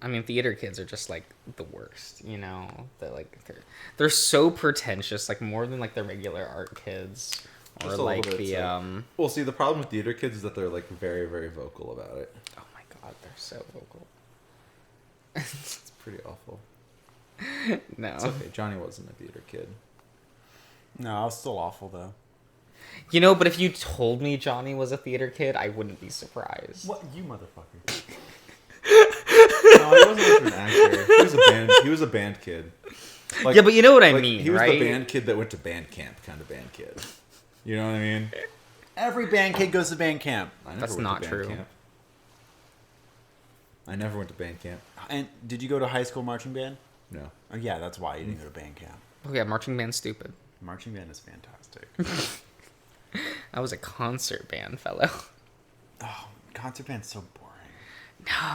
I mean, theater kids are just like the worst, you know. They're so pretentious, like more than like the regular art kids, or Just a like little bit, the so. Well, see, the problem with theater kids is that they're like very, very vocal about it. Oh my god, they're so vocal. It's pretty awful. No, It's okay. Johnny wasn't a theater kid. No, I was still awful though. you know. But if you told me Johnny was a theater kid, I wouldn't be surprised. What, you motherfucker? No, he wasn't an actor. He was a band kid. Like, Yeah, but you know what I mean, He was right? the band kid that went to band camp kind of band kid. You know what I mean? Every band kid goes to band camp. I never That's went not to band true. Camp. I never went to band camp. And did you go to high school marching band? No. Oh yeah, that's why you didn't go to band camp. Oh yeah, marching band's stupid. Marching band is fantastic. I was a concert band fellow. Oh, concert band's so boring.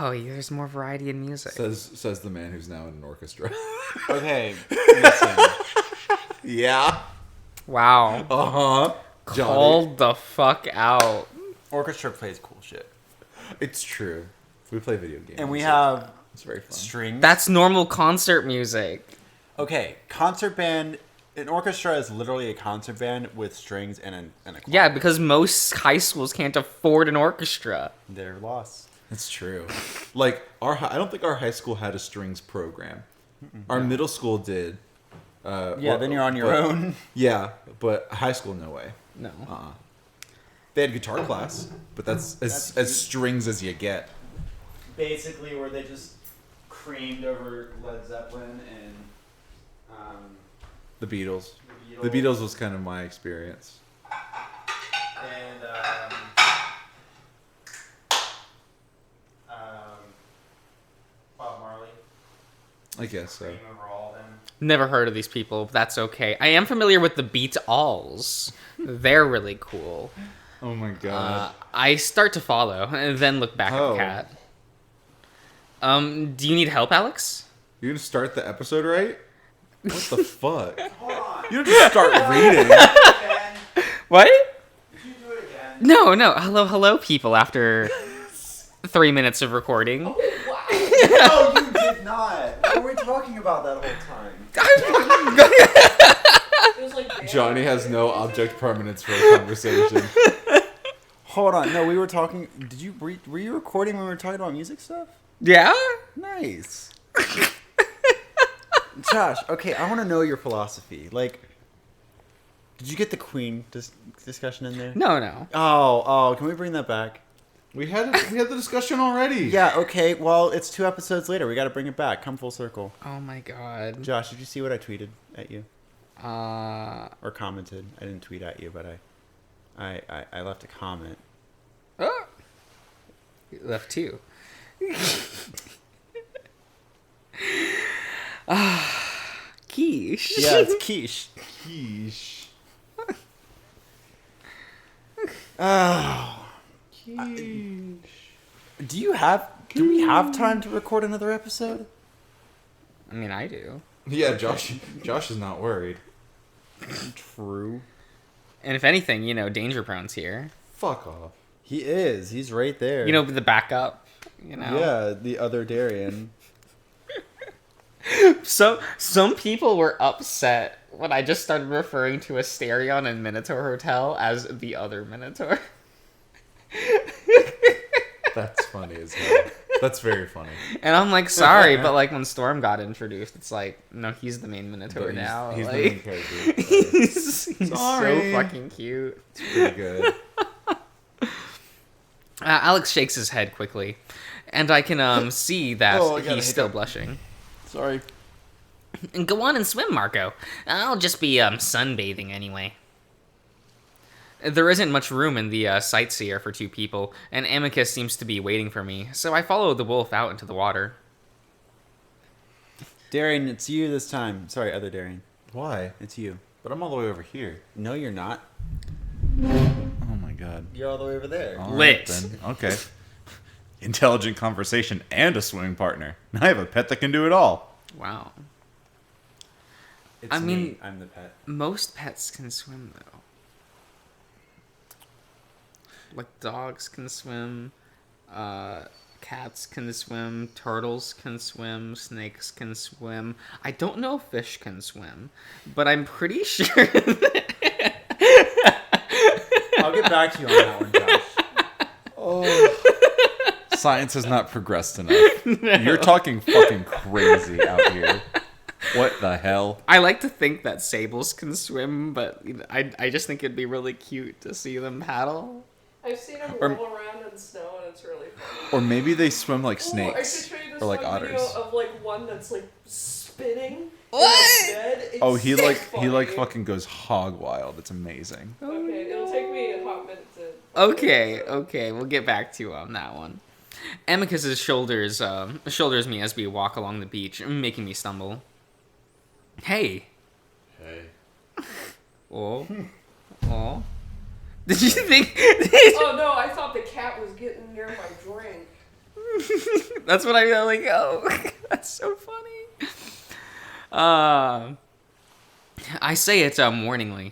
No, there's more variety in music. Says the man who's now in an orchestra. Okay, listen. Yeah. Wow. Uh-huh. Called the fuck out. Orchestra plays cool shit. It's true. We play video games. And we have It's very fun. strings. That's normal concert music. Okay, concert band. An orchestra is literally a concert band with strings and a choir. Yeah, because most high schools can't afford an orchestra. They're lost. It's true. Like I don't think our high school had a strings program. Our middle school did. Then you're on your own. Yeah, but high school, no way. No. They had guitar class, but that's as strings as you get. Basically, where they just creamed over Led Zeppelin and The Beatles. The Beatles was kind of my experience. and Bob Marley. I guess so. Cream over all of them. Never heard of these people. But that's okay. I am familiar with the Beat-Alls. They're really cool. Oh my god. I start to follow and then look back Oh. at Cat. Do you need help, Alex? You're gonna start the episode right? What the fuck? Hold on. You don't just start reading. Again. What? Did you do it again? No. Hello, people. After 3 minutes of recording. No, you did not. What were we talking about that whole time? It was like Johnny has no object permanence for a conversation. Hold on. No, we were talking. Were you recording when we were talking about music stuff? Yeah? Nice. Josh, okay, I want to know your philosophy. Like, did you get the Queen discussion in there? No. Oh, can we bring that back? We had the discussion already. Yeah, okay, well, it's 2 episodes later. We got to bring it back. Come full circle. Oh my god. Josh, did you see what I tweeted at you? Uh. Or commented? I didn't tweet at you, but I left a comment. Oh. You left 2. Quiche. Yeah, it's quiche. Yeesh. Oh. Yeesh. Do we have time to record another episode? I mean, I do. Yeah, Josh is not worried. True. And if anything, Danger Prone's here. Fuck off. He is. He's right there. The backup. Yeah, the other Darian. So some people were upset when I just started referring to Asterion and Minotaur Hotel as the other Minotaur. That's funny as hell. That's very funny. And I'm like, sorry, but like when Storm got introduced, it's like, no, he's the main Minotaur But now. He's like, the main character. he's so Sorry. fucking cute. It's pretty good. Alex shakes his head quickly, and I can see that Oh, I got a he's still hiccup. blushing. Sorry. And go on and swim, Marco. I'll just be sunbathing anyway. There isn't much room in the sightseer for 2 people, and Amicus seems to be waiting for me, so I follow the wolf out into the water. Darian, it's you this time. Sorry, other Darian. Why? It's you. But I'm all the way over here. No, you're not. Oh my god. You're all the way over there. All Lit. then. Okay. Intelligent conversation and a swimming partner. I have a pet that can do it all. Wow. It's I mean- me. I'm the pet. Most pets can swim, though. Like, dogs can swim. Cats can swim, turtles can swim, snakes can swim. I don't know if fish can swim, but I'm pretty sure I'll get back to you on that one, Josh. Oh. Science has not progressed enough. No. You're talking fucking crazy out here. What the hell? I like to think that sables can swim, but I just think it'd be really cute to see them paddle. I've seen them roll around in snow, and it's really funny. Or maybe they swim like Ooh, snakes. I should show you this or like one otters. video of like one that's like spinning. What? In a bed. It's Oh, he so like funny. fucking goes hog wild. It's amazing. Okay, it'll take me a hot minute to. Okay, we'll get back to you on that one. Amicus's shoulders me as we walk along the beach, making me stumble. Hey. Oh. Did you think? Oh no, I thought the cat was getting near my drink. That's what I like. Oh, that's so funny. I say it warningly,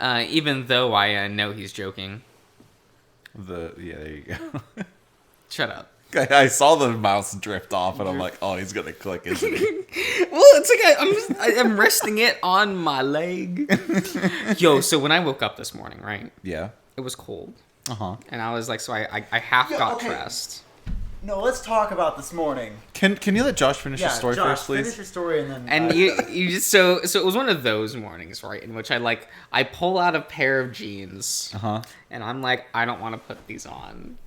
even though I know he's joking. Yeah, there you go. Shut up. I saw the mouse drift off, and I'm like, oh, he's gonna click, isn't he? Well, it's like I'm resting it on my leg. Yo, so when I woke up this morning, right? Yeah. It was cold. Uh-huh. And I was like, so I half got okay. dressed. No, let's talk about this morning. Can you let Josh finish his story Josh, first, please? finish your story and then. And you just so it was one of those mornings, right, in which I pull out a pair of jeans, and I'm like, I don't want to put these on,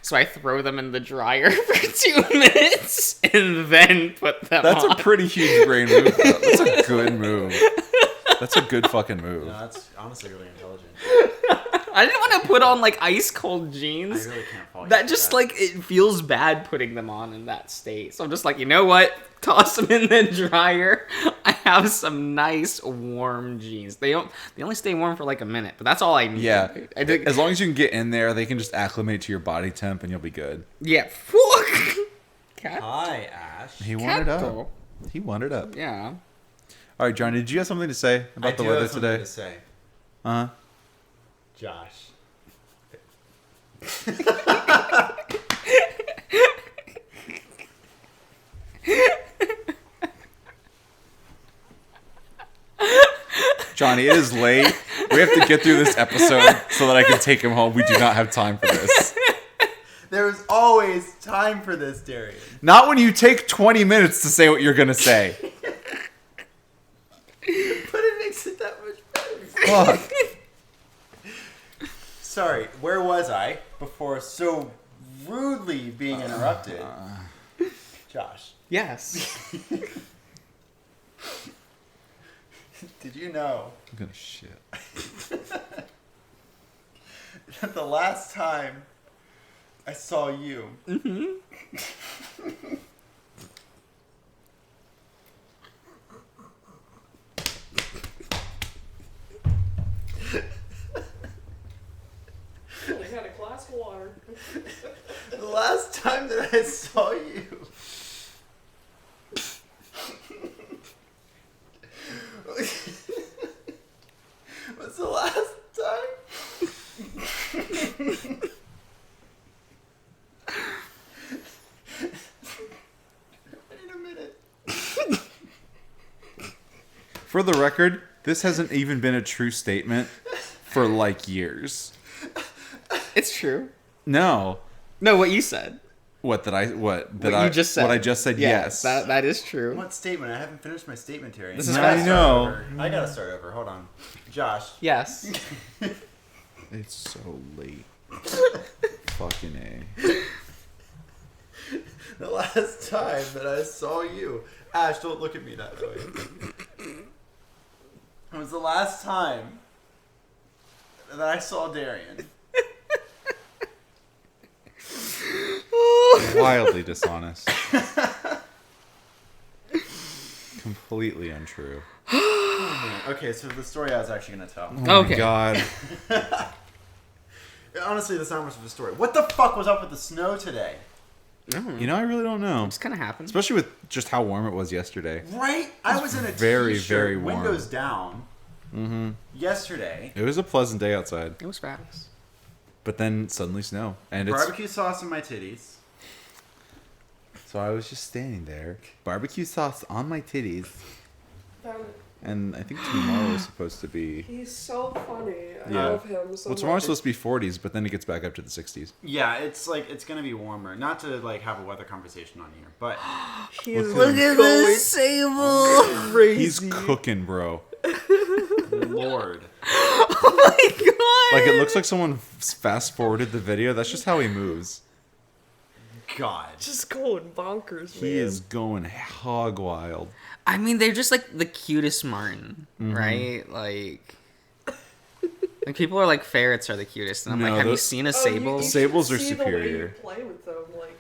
so I throw them in the dryer for 2 minutes and then put them That's on. a pretty huge brain move, though. That's a good move. That's a good fucking move. No, that's honestly really intelligent. I didn't want to put on like ice cold jeans. I really can't follow you That with just that. like it feels bad putting them on in that state. So I'm just like, you know what? Toss them in the dryer. I have some nice warm jeans. They only stay warm for like a minute, but that's all I need. Yeah. I think, As long as you can get in there, they can just acclimate to your body temp, and you'll be good. yeah. Fuck. Cat. Hi, Ash. He wanted up. Cattle. He wanted up. Yeah. All right, Johnny, did you have something to say about the weather today? To say. Uh-huh. Josh. Johnny, it is late. We have to get through this episode so that I can take him home. We do not have time for this. There's always time for this, Darian. Not when you take 20 minutes to say what you're going to say. But it makes it that much better. Fuck. Sorry, where was I before so rudely being interrupted? Josh, Yes. did you know I'm going to shit. that the last time I saw you, Only had a glass of water. the last time that I saw you, was the last time. Wait a minute. For the record, this hasn't even been a true statement for like years. It's true. No. No, what you said. What You just said. What I just said, Yeah, yes. That is true. What statement? I haven't finished my statement, Terry. This is I fast. know. I gotta start over. Hold on. Josh. Yes. It's so late. Fucking A. The last time that I saw you. Ash, don't look at me that way. It was the last time that I saw Darian. Wildly dishonest. Completely untrue. Okay, so the story I was actually gonna tell. Oh Okay. my god. Honestly, that's not much of a story. What the fuck was up with the snow today? You know, I really don't know. Just kind of happens. Especially with just how warm it was yesterday. Right? I was in a very, t-shirt, very warm. windows down, yesterday. It was a pleasant day outside. It was fast. But then suddenly snow. And it's Barbecue sauce in my titties. So I was just standing there, barbecue sauce on my titties, Found- and I think tomorrow is supposed to be. He's so funny. I Yeah. love him so Well, tomorrow's supposed to be 40s, but then it gets back up to the 60s. Yeah, it's gonna be warmer. Not to have a weather conversation on here, but Look at this sable. He's cooking, bro. Lord, Oh my god. Like it looks like someone fast forwarded the video. That's just how he moves. God. just going bonkers, He is going hog wild. I mean, they're just like the cutest Martin, right? Like people are like ferrets are the cutest, and I'm No, like, have you those- seen a Oh, sable? you Sables should are see the way superior. you play with them, like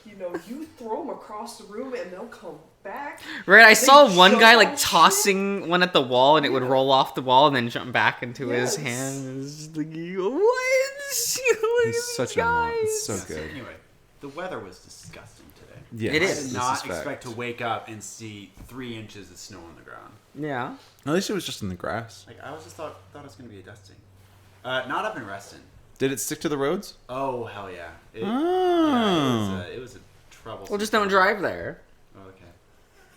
you throw them across the room and they'll come back. Right, I They saw one jump guy on like shit. tossing one at the wall, and it would roll off the wall and then jump back into his Yes. hand. It's just like, what? He's such a mon. It's so Yeah, so good. anyway, the weather was disgusting today. Yeah, It I is. did this not fact. expect to wake up and see 3 inches of snow on the ground. Yeah. At least it was just in the grass. Like I was just thought it was gonna be a dusting. Not up in Reston. Did it stick to the roads? Oh hell yeah! Oh. It was a troublesome. Well, just don't drive there. Oh, okay.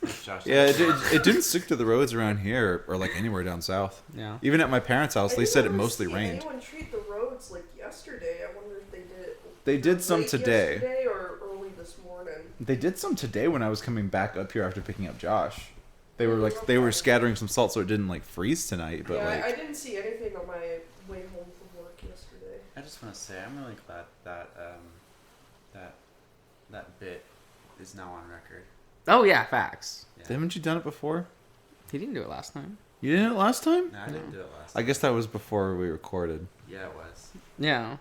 Thanks, Josh. Yeah, it didn't stick to the roads around here or like anywhere down south. Yeah. Even at my parents' house, I they didn't said it ever mostly see rained. anyone treat the roads like yesterday. I wonder if they did. They did some late today. Yesterday or early this morning. They did some today when I was coming back up here after picking up Josh. They were scattering some salt so it didn't like freeze tonight, but yeah, like I didn't see anything on my way home from work yesterday. I just want to say I'm really glad that bit is now on record. Oh yeah, facts. Yeah. haven't you done it before? He didn't do it last time. You did it last time? No, I didn't do it last. I guess that was before we recorded. Yeah, it was. Yeah.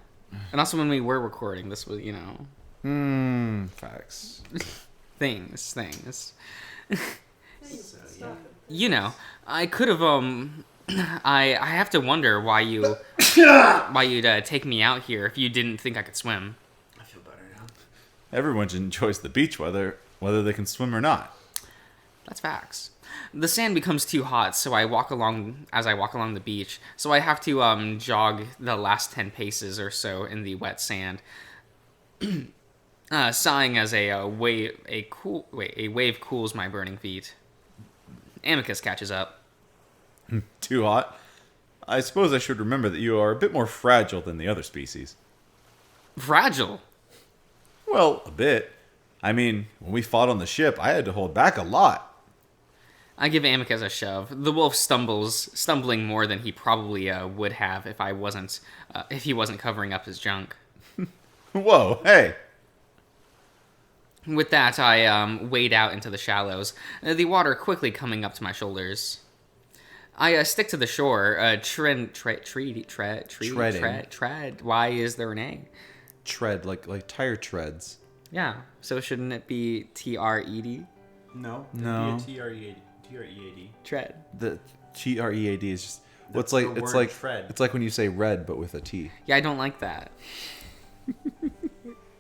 And also when we were recording, this was, Facts. things. So, yeah. You know, I could have I have to wonder why you'd take me out here if you didn't think I could swim. I feel better now. Everyone enjoys the beach whether they can swim or not. That's facts. The sand becomes too hot, so I walk along the beach. So I have to jog the last 10 paces or so in the wet sand, sighing as a wave cools my burning feet. Amicus catches up. Too hot? I suppose I should remember that you are a bit more fragile than the other species. Fragile. Well, a bit. I mean, when we fought on the ship, I had to hold back a lot. I give Amicus a shove. The wolf stumbling more than he probably would have if he wasn't covering up his junk. Whoa, hey! With that, I wade out into the shallows, the water quickly coming up to my shoulders. I stick to the shore, tread. Why is there an A? Tread, like tire treads. Yeah, so shouldn't it be T-R-E-D? No. No. It'd be a T-R-E-A-D. Tread. The T-R-E-A-D is just... Well, The word tread. It's like when you say red, but with a T. Yeah, I don't like that.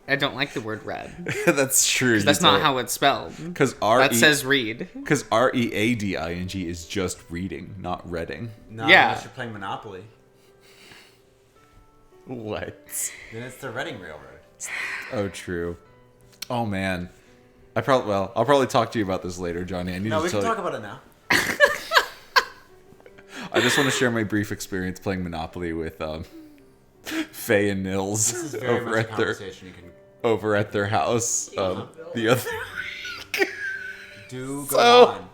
I don't like the word red. That's true. That's not how it's spelled. Because That says read. Because R-E-A-D-I-N-G is just reading, not reading. No, Yeah. unless you're playing Monopoly. What? Then it's the Reading Railroad. Oh, true. Oh man, I'll probably talk to you about this later, Johnny. I need No, to we tell can you. talk about it now. I just want to share my brief experience playing Monopoly with Faye and Nils This is very over much a at their conversation you can house the other. do go So- on.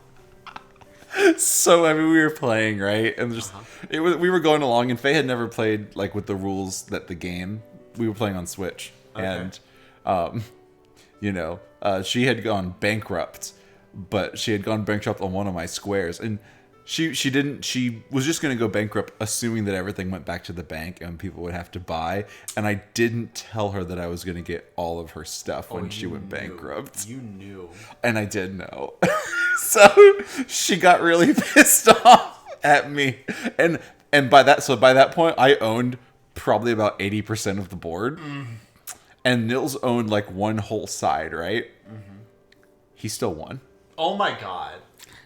So I mean, we were playing, right, and just we were going along, and Faye had never played like with the rules that the game. We were playing on Switch, Okay. and she had gone bankrupt, but she had gone bankrupt on one of my squares, and she was just gonna go bankrupt, assuming that everything went back to the bank and people would have to buy, and I didn't tell her that I was gonna get all of her stuff when she You went knew. bankrupt. You knew. And I did know. So she got really pissed off at me. And by that point I owned probably about 80% of the board. And Nils owned like one whole side, right? He still won. Oh my god.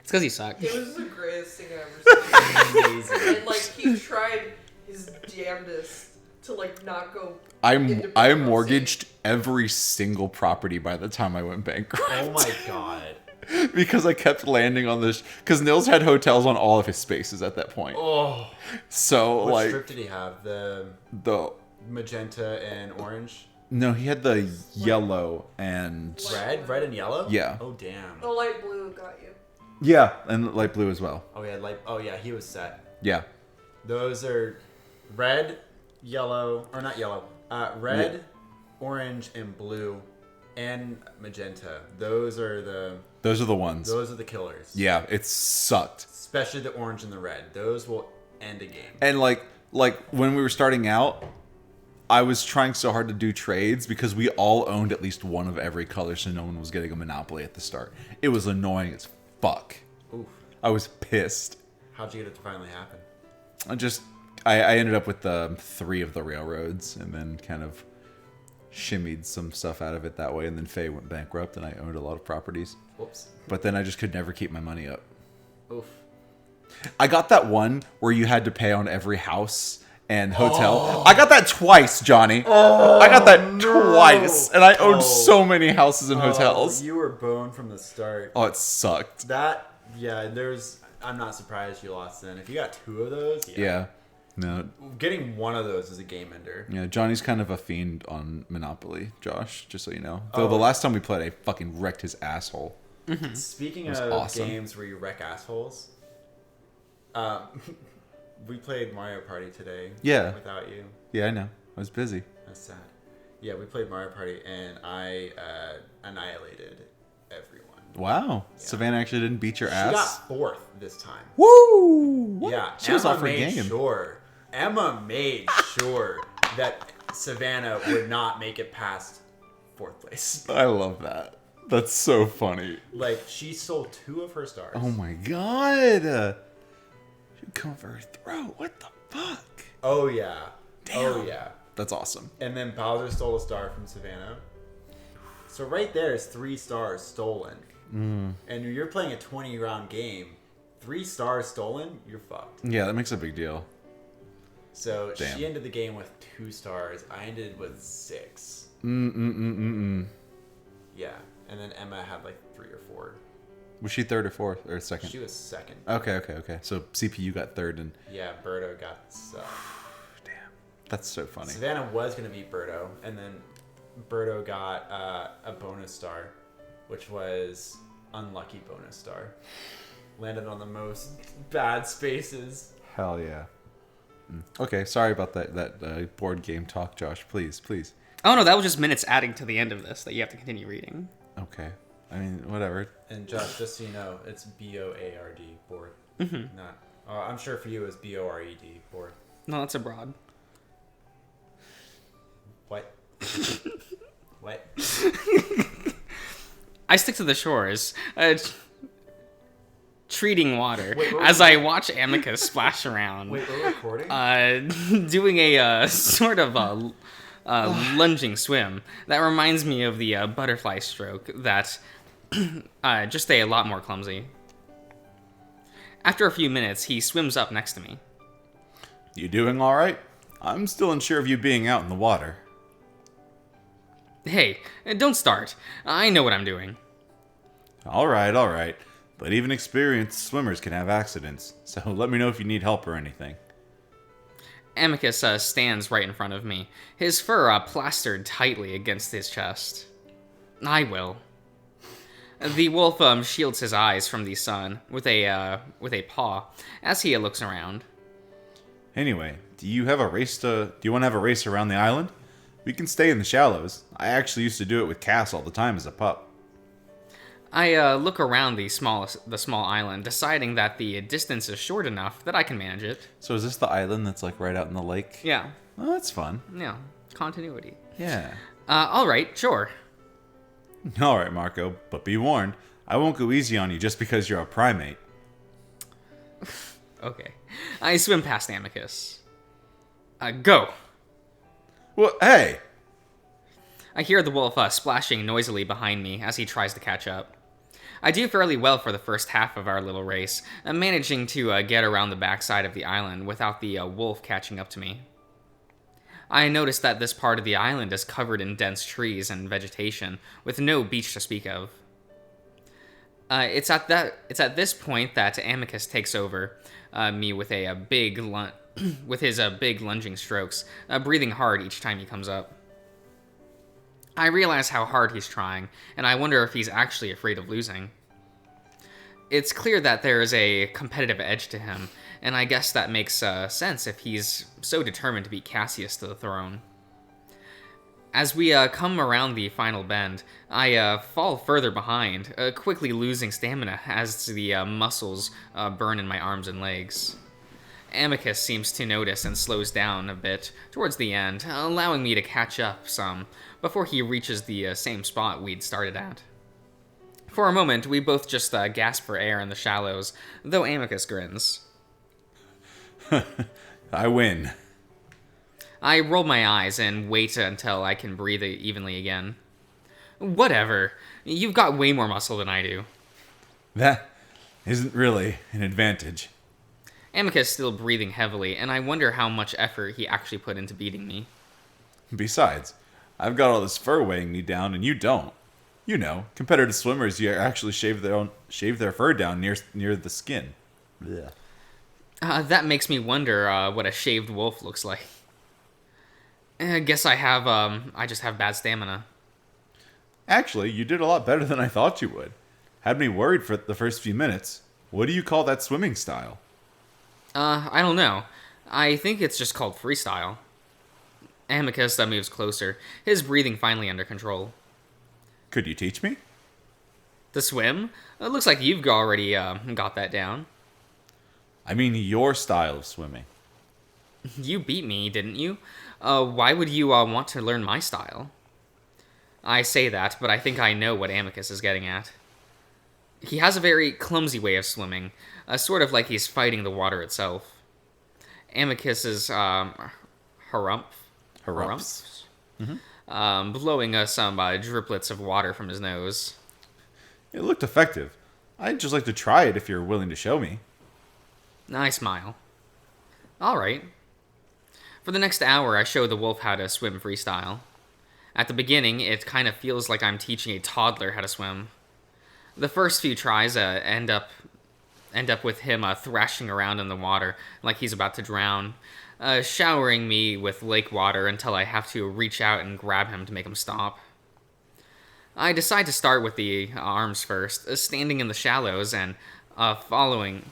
It's because you suck. It was the greatest thing I ever seen. Amazing. And like he tried his damnedest to like not go. I bankruptcy. mortgaged every single property by the time I went bankrupt. Oh my god. Because I kept landing on this. Because Nils had hotels on all of his spaces at that point. Oh. So What like strip did he have? The the magenta and orange? no, he had the yellow and Red and yellow? Yeah. Oh damn. The light blue got you. yeah, and light blue as well. Oh yeah, he was set. Yeah. Those are red, yellow, or not yellow. Red, Yeah. orange, and blue, and magenta. Those are the ones. Those are the killers. Yeah, it sucked. Especially the orange and the red. Those will end a game. And like when we were starting out, I was trying so hard to do trades because we all owned at least one of every color, so no one was getting a monopoly at the start. It was annoying as fuck. Oof. I was pissed. How'd you get it to finally happen? I ended up with 3 of the railroads and then kind of shimmied some stuff out of it that way, and then Faye went bankrupt and I owned a lot of properties. Whoops. But then I just could never keep my money up. Oof. I got that one where you had to pay on every house and hotel. I got that twice, Johnny. I got that twice, and I owned so many houses and hotels. You were boned from the start. Oh, it sucked. I'm not surprised you lost then. If you got 2 of those, Yeah. No. Getting one of those is a game ender. Yeah, Johnny's kind of a fiend on Monopoly, Josh, just so you know. Though the last time we played, I fucking wrecked his asshole. Speaking was of awesome. games where you wreck assholes, we played Mario Party today. Yeah. Without you. Yeah, I know. I was busy. That's sad. Yeah, we played Mario Party and I annihilated everyone. Wow. Savannah actually didn't beat your She ass. got 4th this time. Woo! What? Yeah, She was Emma off her made game. Emma made sure that Savannah would not make it past 4th place. I love that. That's so funny. Like, she sold 2 of her stars. Oh my god. You come for her throat. What the fuck? Oh, yeah. Damn. Oh, yeah. That's awesome. And then Bowser stole a star from Savannah. So right there is 3 stars stolen. And you're playing a 20-round game. 3 stars stolen, you're fucked. Yeah, that makes a big deal. So Damn. she ended the game with 2 stars. I ended with 6. Yeah. And then Emma had like 3 or 4. Was she third or fourth or second? She was 2nd. Okay. So CPU got third and Yeah, Birdo got sub. damn. That's so funny. Savannah was going to beat Birdo, and then Birdo got a bonus star, which was unlucky bonus star. Landed on the most bad spaces. Hell yeah. Okay, sorry about that board game talk, Josh. Please. Oh no, that was just minutes adding to the end of this that you have to continue reading. Okay. I mean, whatever. And Josh, just so you know, it's BOARD board. Not. I'm sure for you it's BORED board. No, that's abroad. What? What? I stick to the shores, treating water Wait, as I watch Amicus splash around, Wait, we're recording? doing a sort of lunging swim that reminds me of the butterfly stroke that just a lot more clumsy. After a few minutes, he swims up next to me. You doing all right? I'm still unsure of you being out in the water. Hey, don't start. I know what I'm doing. All right. But even experienced swimmers can have accidents, so let me know if you need help or anything. Amicus stands right in front of me, his fur plastered tightly against his chest. I will. The wolf shields his eyes from the sun with a paw as he looks around. Anyway, do you want to have a race around the island? We can stay in the shallows. I actually used to do it with Cass all the time as a pup. I look around the small island, deciding that the distance is short enough that I can manage it. So is this the island that's like right out in the lake? Yeah. Oh, that's fun. Yeah. Continuity. Yeah. All right, sure. All right, Marco, but be warned, I won't go easy on you just because you're a primate. Okay. I swim past Amicus. Go. Well, hey! I hear the wolf splashing noisily behind me as he tries to catch up. I do fairly well for the first half of our little race, managing to get around the backside of the island without the wolf catching up to me. I noticed that this part of the island is covered in dense trees and vegetation, with no beach to speak of. It's at this point that Amicus takes over me with a big with his big lunging strokes, breathing hard each time he comes up. I realize how hard he's trying, and I wonder if he's actually afraid of losing. It's clear that there is a competitive edge to him, and I guess that makes sense if he's so determined to beat Cassius to the throne. As we come around the final bend, I fall further behind, quickly losing stamina as the muscles burn in my arms and legs. Amicus seems to notice and slows down a bit towards the end, allowing me to catch up some before he reaches the same spot we'd started at. For a moment, we both just gasp for air in the shallows, though Amicus grins. I win. I roll my eyes and wait until I can breathe evenly again. Whatever. You've got way more muscle than I do. That isn't really an advantage. Amicus is still breathing heavily, and I wonder how much effort he actually put into beating me. Besides, I've got all this fur weighing me down, and you don't. You know, competitive swimmers, you actually shave their fur down near the skin. Blech. That makes me wonder what a shaved wolf looks like. I guess I just have bad stamina. Actually, you did a lot better than I thought you would. Had me worried for the first few minutes. What do you call that swimming style? I don't know. I think it's just called freestyle. Amicus moves closer, his breathing finally under control. Could you teach me? To swim? It looks like you've already got that down. I mean your style of swimming. You beat me, didn't you? Why would you want to learn my style? I say that, but I think I know what Amicus is getting at. He has a very clumsy way of swimming, sort of like he's fighting the water itself. Amicus's harumphs, blowing some driplets of water from his nose. It looked effective. I'd just like to try it if you're willing to show me. I smile. All right. For the next hour, I show the wolf how to swim freestyle. At the beginning, it kind of feels like I'm teaching a toddler how to swim. The first few tries end up with him thrashing around in the water like he's about to drown, showering me with lake water until I have to reach out and grab him to make him stop. I decide to start with the arms first, standing in the shallows and showing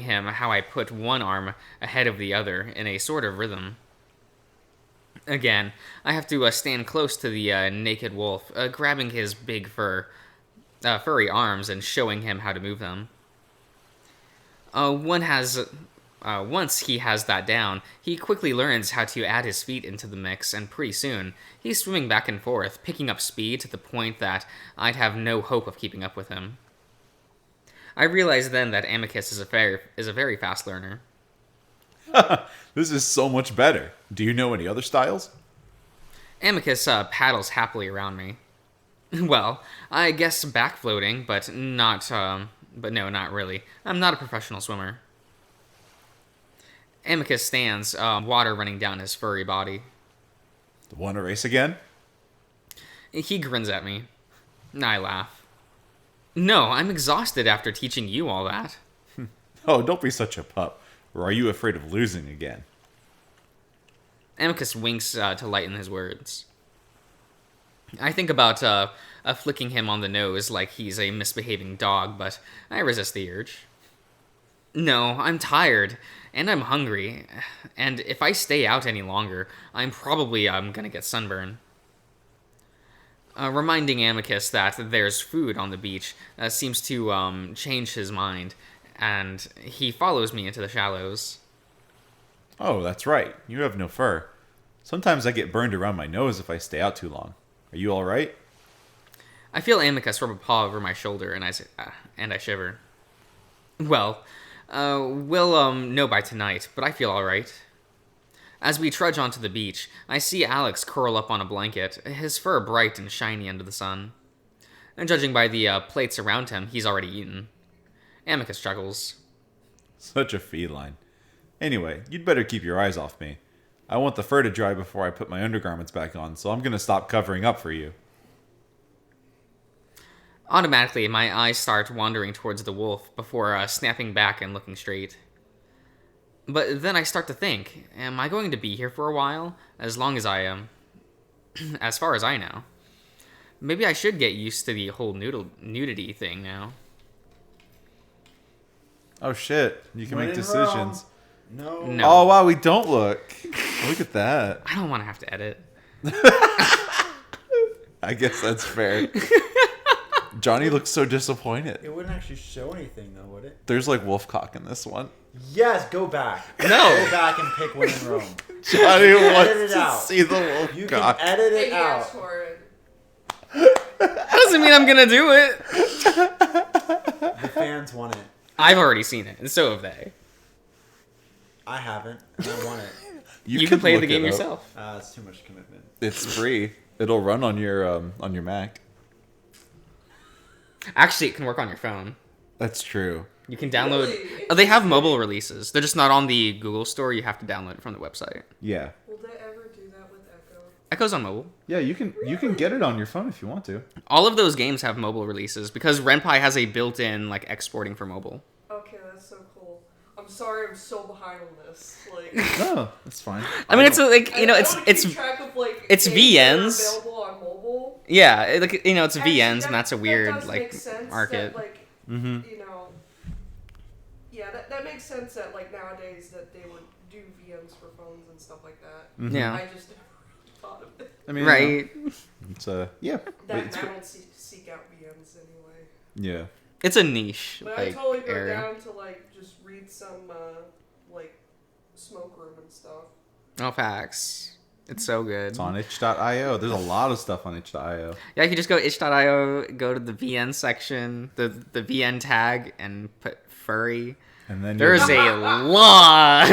him how I put one arm ahead of the other in a sort of rhythm. Again, I have to stand close to the naked wolf, grabbing his big furry arms and showing him how to move them. Once he has that down, he quickly learns how to add his feet into the mix, and pretty soon, he's swimming back and forth, picking up speed to the point that I'd have no hope of keeping up with him. I realize then that Amicus is a very fast learner. This is so much better. Do you know any other styles? Amicus paddles happily around me. Well, I guess back floating, but no, not really. I'm not a professional swimmer. Amicus stands, water running down his furry body. Want to race again? He grins at me. I laugh. No, I'm exhausted after teaching you all that. Oh, don't be such a pup. Or are you afraid of losing again? Amicus winks to lighten his words. I think about flicking him on the nose like he's a misbehaving dog, but I resist the urge. No, I'm tired, and I'm hungry, and if I stay out any longer, I'm probably gonna get sunburn. Reminding Amicus that there's food on the beach seems to change his mind, and he follows me into the shallows. Oh, that's right. You have no fur. Sometimes I get burned around my nose if I stay out too long. Are you all right? I feel Amicus rub a paw over my shoulder, and I shiver. Well, we'll know by tonight, but I feel all right. As we trudge onto the beach, I see Alex curl up on a blanket, his fur bright and shiny under the sun. And judging by the plates around him, he's already eaten. Amicus chuckles. Such a feline. Anyway, you'd better keep your eyes off me. I want the fur to dry before I put my undergarments back on, so I'm gonna stop covering up for you. Automatically, my eyes start wandering towards the wolf before snapping back and looking straight. But then I start to think, am I going to be here for a while? As long as I am. As far as I know. Maybe I should get used to the whole nudity thing now. Oh shit, you can When make in decisions. No. No. Oh wow, we don't look. Look at that. I don't want to have to edit. I guess that's fair. Johnny looks so disappointed. It wouldn't actually show anything, though, would it? There's like wolf cock in this one. Yes, go back. No. Go back and pick When in Rome. Johnny edit wants it to out. see the wolf You cock. can edit Hey, it yes, out. for it. That doesn't mean I'm gonna do it. The fans want it. I've already seen it, and so have they. I haven't, and I want it. You can play look the game it up. yourself. It's too much commitment. It's free. It'll run on your Mac. Actually, it can work on your phone. That's true. You can download. Really? Oh, they have mobile releases. They're just not on the Google Store. You have to download it from the website. Yeah. Will they ever do that with Echo? Echo's on mobile. Yeah, you can get it on your phone if you want to. All of those games have mobile releases because Ren'Py has a built-in like exporting for mobile. Okay, that's so cool. I'm sorry, I'm so behind on this. Like, No, that's fine. I mean, it's like I don't it's keep track of, like, it's games that are VNs. available on mobile. yeah, it's Actually, VNs, and that's a that weird does like make sense market. That, like, Mm-hmm. you know, yeah, that makes sense that like nowadays that they would do VNs for phones and stuff like that. Mm-hmm. Yeah. I just never really thought of it. I mean, Right. It's yeah. That I don't seek out VNs anyway. Yeah. It's a niche But I like totally go area. down to like just read some like smoke room and stuff. Oh, facts. It's so good. It's on itch.io. There's a lot of stuff on itch.io. Yeah, you can just go itch.io, go to the VN section, the VN tag, and put furry. And then There's a lot.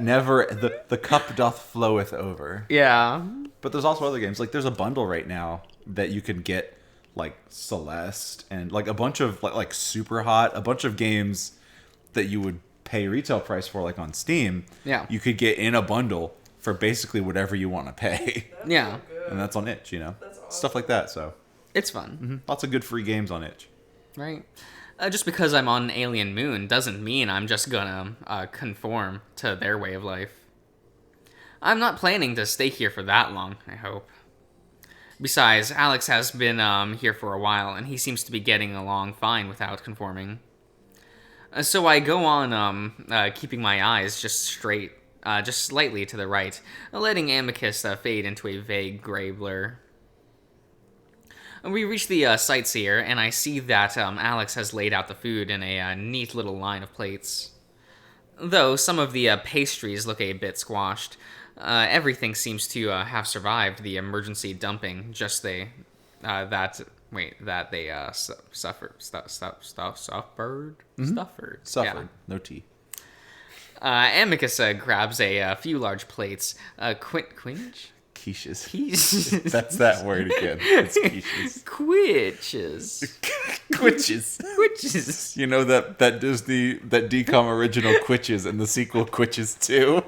never the cup doth floweth over. Yeah. But there's also other games. Like there's a bundle right now that you can get like Celeste and like a bunch of like Super Hot, a bunch of games that you would pay retail price for like on Steam. Yeah. You could get in a bundle for basically whatever you want to pay. That's Yeah. so good. And that's on itch, you know. That's awesome. Stuff like that, so It's fun, lots of good free games on itch. right? Just because I'm on Alien Moon doesn't mean I'm just gonna conform to their way of life. I'm not planning to stay here for that long, I hope. Besides, Alex has been here for a while, and he seems to be getting along fine without conforming. So I go on keeping my eyes just straight, just slightly to the right, letting Amicus fade into a vague gray blur. We reach the sightseer, and I see that Alex has laid out the food in a neat little line of plates. Though some of the pastries look a bit squashed, everything seems to have survived the emergency dumping. Just they suffered. Suffered. Suffered. Yeah. No tea. Amicus grabs a few large plates. Quinch? Quiches. Quiches. That's that word again. It's quiches. Quitches. Quitches. Quitches. You know that Disney, that DCOM original Quitches and the sequel Quitches 2?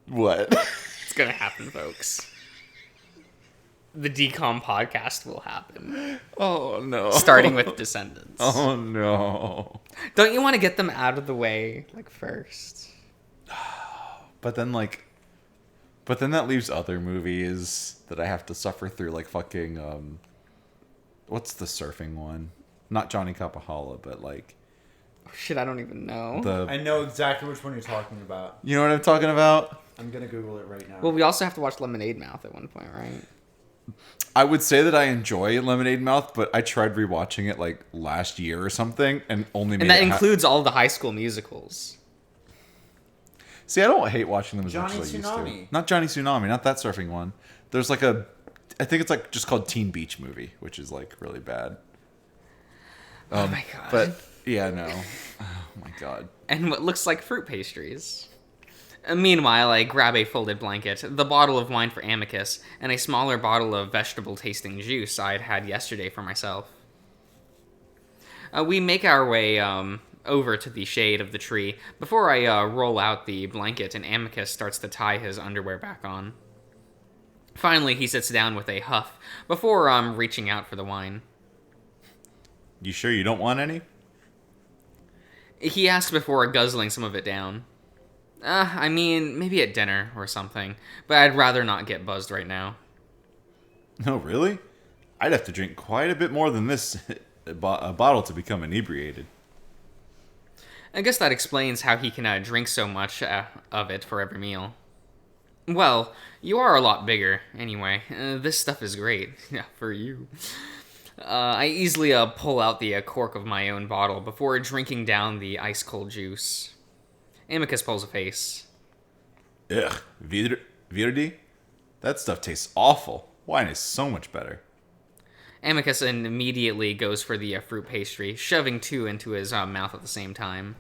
What? It's gonna happen, folks. The DCOM podcast will happen. Oh no. Starting with Descendants. Oh no. Don't you want to get them out of the way, like, first? But then that leaves other movies that I have to suffer through, like fucking what's the surfing one? Not Johnny Capahala, but like Oh, shit, I don't even know. I know exactly which one you're talking about. you know what I'm talking about? I'm gonna Google it right now. Well, we also have to watch Lemonade Mouth at one point, right? I would say that I enjoy Lemonade Mouth, but I tried rewatching it like last year or something, and only made And that it includes all the High School Musicals. See, I don't hate watching them as Johnny much as I used to. Tsunami. Not Johnny Tsunami, not that surfing one. There's like I think it's like just called Teen Beach Movie, which is like really bad. Oh my god. But yeah, no. Oh my god. And what looks like fruit pastries. Meanwhile, I grab a folded blanket, the bottle of wine for Amicus, and a smaller bottle of vegetable-tasting juice I'd had yesterday for myself. We make our way over to the shade of the tree before I roll out the blanket and Amicus starts to tie his underwear back on. Finally, he sits down with a huff before reaching out for the wine. You sure you don't want any? He asks before guzzling some of it down. I mean, maybe at dinner or something, but I'd rather not get buzzed right now. No, really? I'd have to drink quite a bit more than this a bottle to become inebriated. I guess that explains how he can drink so much of it for every meal. Well, you are a lot bigger, anyway. This stuff is great. Yeah, for you. I easily pull out the cork of my own bottle before drinking down the ice-cold juice. Amicus pulls a face. Ugh, Virdi? That stuff tastes awful. Wine is so much better. Amicus immediately goes for the fruit pastry, shoving two into his mouth at the same time.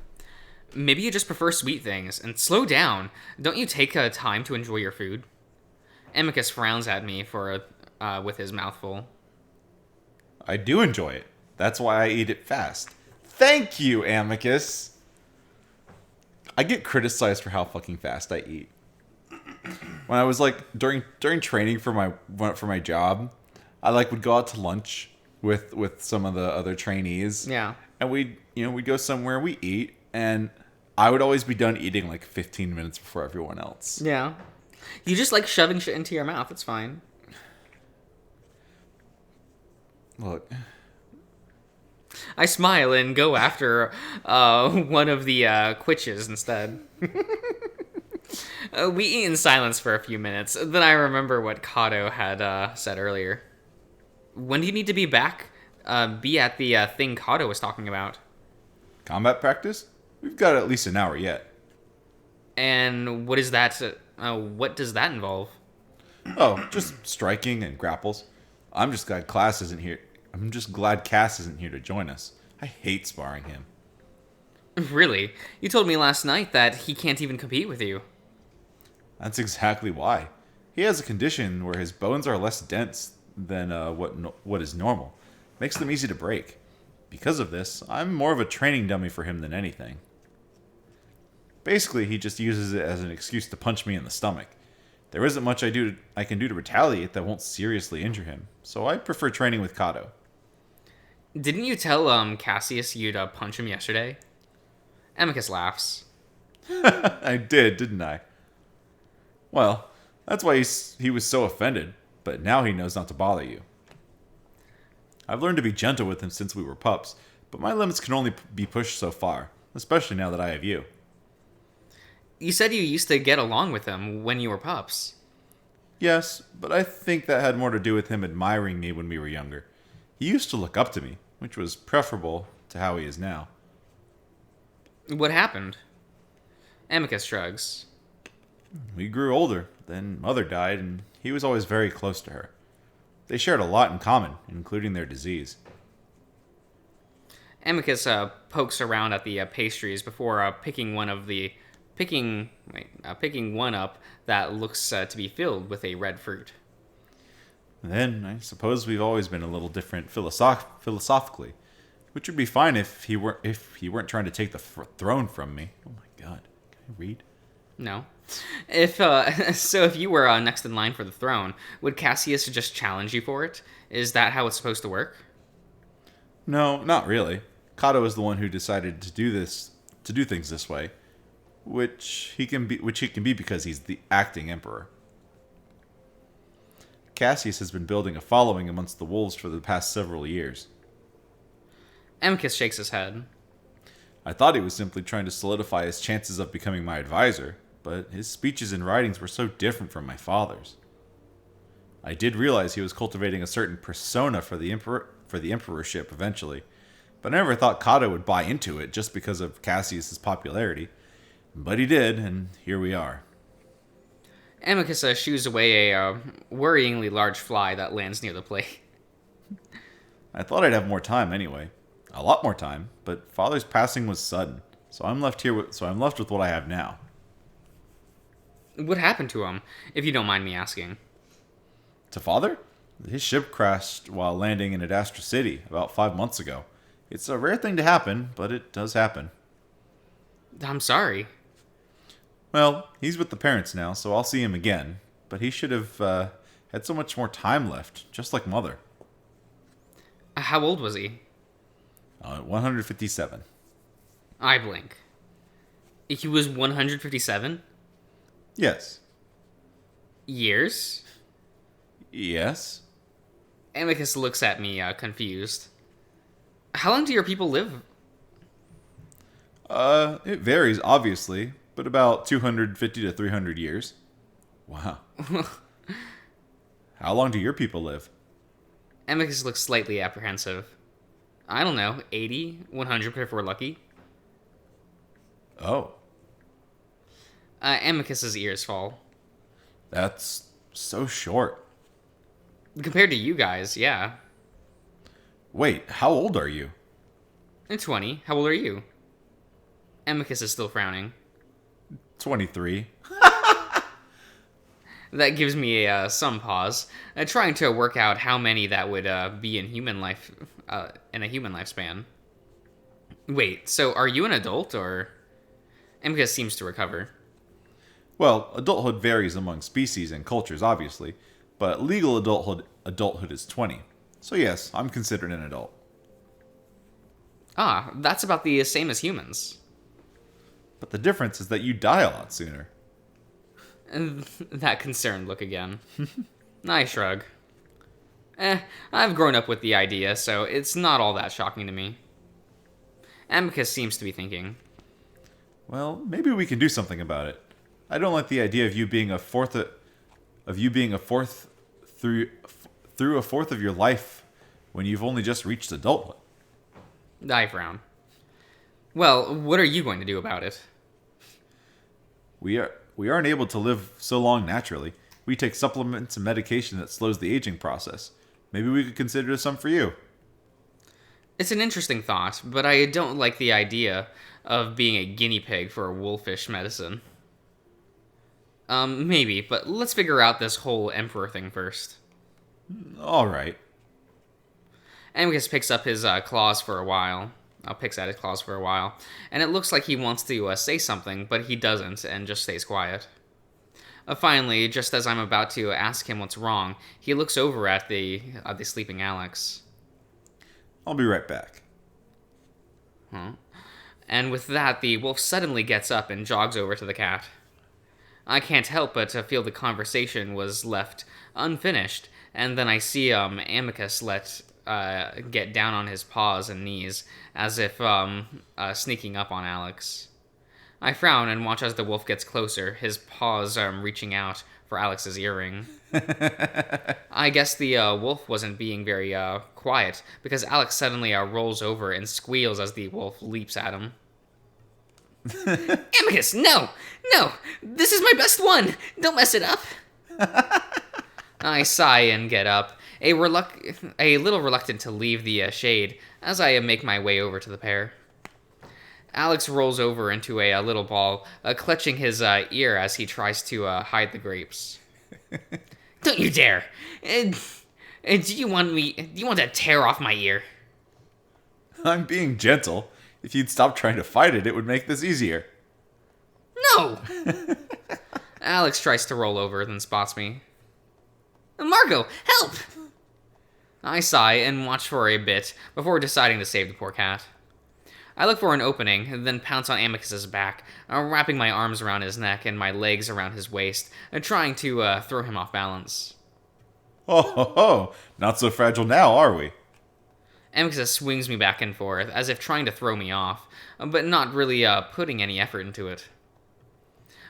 Maybe you just prefer sweet things, and slow down. Don't you take time to enjoy your food? Amicus frowns at me with his mouth full. I do enjoy it. That's why I eat it fast. Thank you, Amicus. I get criticized for how fucking fast I eat. When I was during training for my job, I would go out to lunch with some of the other trainees. Yeah. And we'd go somewhere, we eat, and I would always be done eating 15 minutes before everyone else. Yeah. You just like shoving shit into your mouth. It's fine. Look. I smile and go after one of the quitches instead. We eat in silence for a few minutes. Then I remember what Kato had said earlier. When do you need to be back? Be at the thing Kato was talking about. Combat practice? We've got at least an hour yet. And what is that? What does that involve? Oh, just striking and grapples. I'm just glad Cass isn't here to join us. I hate sparring him. Really? You told me last night that he can't even compete with you. That's exactly why. He has a condition where his bones are less dense than what is normal. Makes them easy to break. Because of this, I'm more of a training dummy for him than anything. Basically, he just uses it as an excuse to punch me in the stomach. There isn't much I can do to retaliate that won't seriously injure him, so I prefer training with Kato. Didn't you tell Cassius you'd punch him yesterday? Amicus laughs. I did, didn't I? Well, that's why he was so offended, but now he knows not to bother you. I've learned to be gentle with him since we were pups, but my limits can only be pushed so far, especially now that I have you. You said you used to get along with him when you were pups. Yes, but I think that had more to do with him admiring me when we were younger. He used to look up to me, which was preferable to how he is now. What happened? Amicus shrugs. We grew older, then Mother died, and he was always very close to her. They shared a lot in common, including their disease. Amicus pokes around at the pastries before picking one up that looks to be filled with a red fruit. Then, I suppose we've always been a little different philosophically, which would be fine if he weren't trying to take the throne from me. Oh my god, can I read? No. If you were next in line for the throne, would Cassius just challenge you for it? Is that how it's supposed to work? No, not really. Kato is the one who decided to do things this way, which he can be because he's the acting emperor. Cassius has been building a following amongst the wolves for the past several years. Amicus shakes his head. I thought he was simply trying to solidify his chances of becoming my advisor, but his speeches and writings were so different from my father's. I did realize he was cultivating a certain persona for the emperorship eventually, but I never thought Kato would buy into it just because of Cassius's popularity. But he did, and here we are. Amicus shoos away a worryingly large fly that lands near the plate. I thought I'd have more time anyway. A lot more time, but Father's passing was sudden, so I'm left with what I have now. What happened to him, if you don't mind me asking? To Father? His ship crashed while landing in Adastra City about 5 months ago. It's a rare thing to happen, but it does happen. I'm sorry. Well, he's with the parents now, so I'll see him again. But he should have had so much more time left, just like Mother. How old was he? 157. I blink. He was 157? Yes. Years? Yes. Amicus looks at me, confused. How long do your people live? It varies, obviously, but about 250 to 300 years. Wow. How long do your people live? Amicus looks slightly apprehensive. I don't know, 80, 100 if we're lucky. Oh, Amicus's ears fall. that's so short. Compared to you guys, yeah. Wait, how old are you? 20. How old are you? Amicus is still frowning. 23. That gives me some pause, trying to work out how many that would be in human life, in a human lifespan. Wait, so are you an adult, or? Amicus seems to recover. Well, adulthood varies among species and cultures, obviously, but legal adulthood is 20. So yes, I'm considered an adult. Ah, that's about the same as humans. But the difference is that you die a lot sooner. And that concerned look again. I shrug. I've grown up with the idea, so it's not all that shocking to me. Amicus seems to be thinking. Well, maybe we can do something about it. I don't like the idea of you being a fourth through a fourth of your life when you've only just reached adulthood. I frown. Well, what are you going to do about it? We aren't able to live so long naturally. We take supplements and medication that slows the aging process. Maybe we could consider some for you. It's an interesting thought, but I don't like the idea of being a guinea pig for a wolfish medicine. Maybe, but let's figure out this whole emperor thing first. All right. Amicus picks up his claws for a while. Picks at his claws for a while, and it looks like he wants to say something, but he doesn't, and just stays quiet. Finally, just as I'm about to ask him what's wrong, he looks over at the sleeping Alex. I'll be right back. Huh? And with that, the wolf suddenly gets up and jogs over to the cat. I can't help but to feel the conversation was left unfinished, and then I see Amicus get down on his paws and knees, as if sneaking up on Alex. I frown and watch as the wolf gets closer, his paws reaching out for Alex's earring. I guess the wolf wasn't being very quiet, because Alex suddenly rolls over and squeals as the wolf leaps at him. Amicus, no! No! This is my best one! Don't mess it up! I sigh and get up, a little reluctant to leave the shade as I make my way over to the pair. Alex rolls over into a little ball, clutching his ear as he tries to hide the grapes. Don't you dare! Do you want to tear off my ear? I'm being gentle. If you'd stop trying to fight it, it would make this easier. No! Alex tries to roll over, then spots me. Margot, help! I sigh and watch for a bit before deciding to save the poor cat. I look for an opening, then pounce on Amicus's back, wrapping my arms around his neck and my legs around his waist, trying to throw him off balance. Oh, ho, ho. Not so fragile now, are we? Amicus swings me back and forth, as if trying to throw me off, but not really putting any effort into it.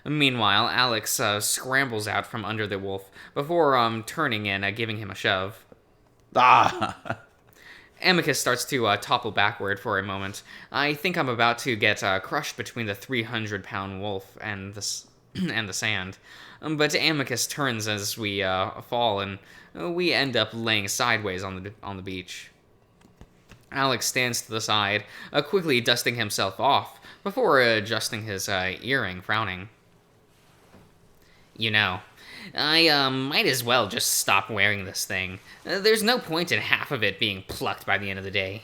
Meanwhile, Alex scrambles out from under the wolf before turning and giving him a shove. Ah! Amicus starts to topple backward for a moment. I think I'm about to get crushed between the 300-pound wolf and the sand. But Amicus turns as we fall, and we end up laying sideways on the beach. Alex stands to the side, quickly dusting himself off before adjusting his earring, frowning. You know, I might as well just stop wearing this thing. There's no point in half of it being plucked by the end of the day.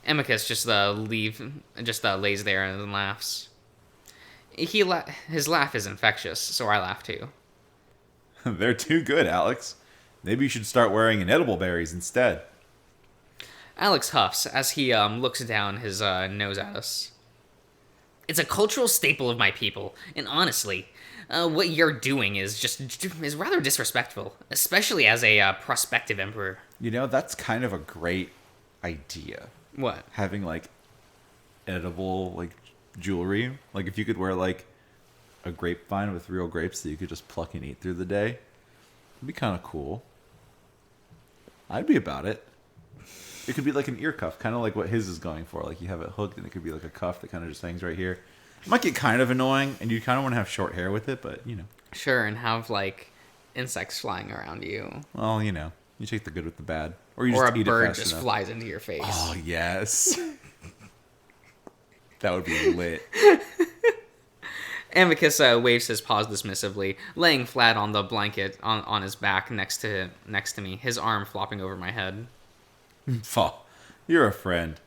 Amicus just lays there and then laughs. His laugh is infectious, so I laugh too. They're too good, Alex. Maybe you should start wearing inedible berries instead. Alex huffs as he looks down his nose at us. It's a cultural staple of my people, and honestly, what you're doing is rather disrespectful, especially as a prospective emperor. You know, that's kind of a great idea. What? Having like edible like jewelry. Like if you could wear like a grapevine with real grapes that you could just pluck and eat through the day. It'd be kind of cool. I'd be about it. It could be like an ear cuff, kind of like what his is going for. Like you have it hooked and it could be like a cuff that kind of just hangs right here. It might get kind of annoying and you kind of want to have short hair with it, but you know. Sure, and have like insects flying around you. Well, you know, you take the good with the bad. Or you Or just a eat bird it fast just enough. flies into your face. Oh, yes. That would be lit. Amicus waves his paws dismissively, laying flat on the blanket on his back next to me, his arm flopping over my head. Fuh, you're a friend.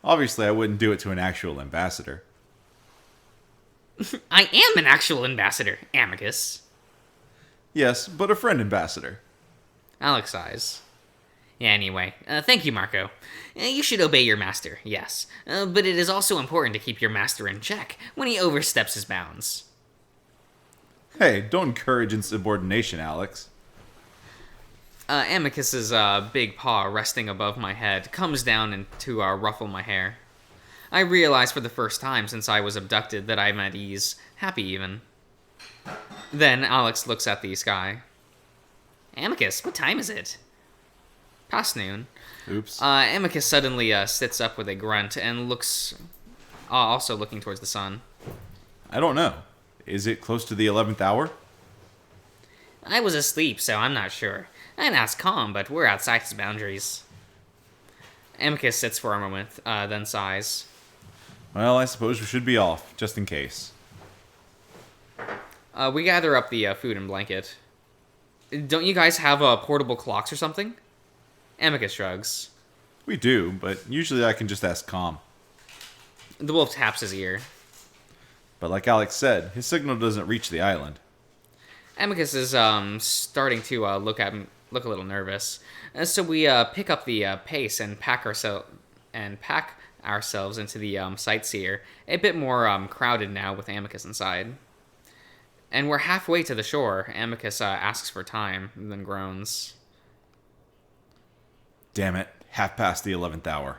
Obviously, I wouldn't do it to an actual ambassador. I am an actual ambassador, Amicus. Yes, but a friend ambassador. Alex sighs. Yeah, anyway, thank you, Marco. You should obey your master, yes. But it is also important to keep your master in check when he oversteps his bounds. Hey, don't encourage insubordination, Alex. Amicus's big paw resting above my head comes down and to ruffle my hair. I realize for the first time since I was abducted that I'm at ease, happy even. Then Alex looks at the sky. Amicus, what time is it? Past noon. Oops. Amicus suddenly sits up with a grunt and looks, also looking towards the sun. I don't know. Is it close to the 11th hour? I was asleep, so I'm not sure. I'd ask Calm, but we're outside his boundaries. Amicus sits for a moment, then sighs. Well, I suppose we should be off, just in case. We gather up the food and blanket. Don't you guys have portable clocks or something? Amicus shrugs. We do, but usually I can just ask Calm. The wolf taps his ear. But like Alex said, his signal doesn't reach the island. Amicus is starting to look a little nervous. So we pick up the pace and pack ourselves into the sightseer, a bit more crowded now with Amicus inside. And we're halfway to the shore. Amicus asks for time, then groans. Damn it, half past the 11th hour.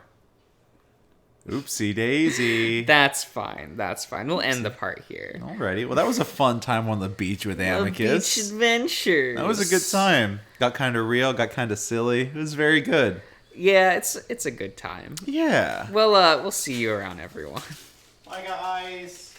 Oopsie daisy. That's fine. We'll end the part here. Alrighty, well that was a fun time on the beach with Amicus. Beach adventures. That was a good time. Got kind of real, got kind of silly. It was very good. Yeah, it's a good time. Yeah. Well, we'll see you around, everyone. Bye guys.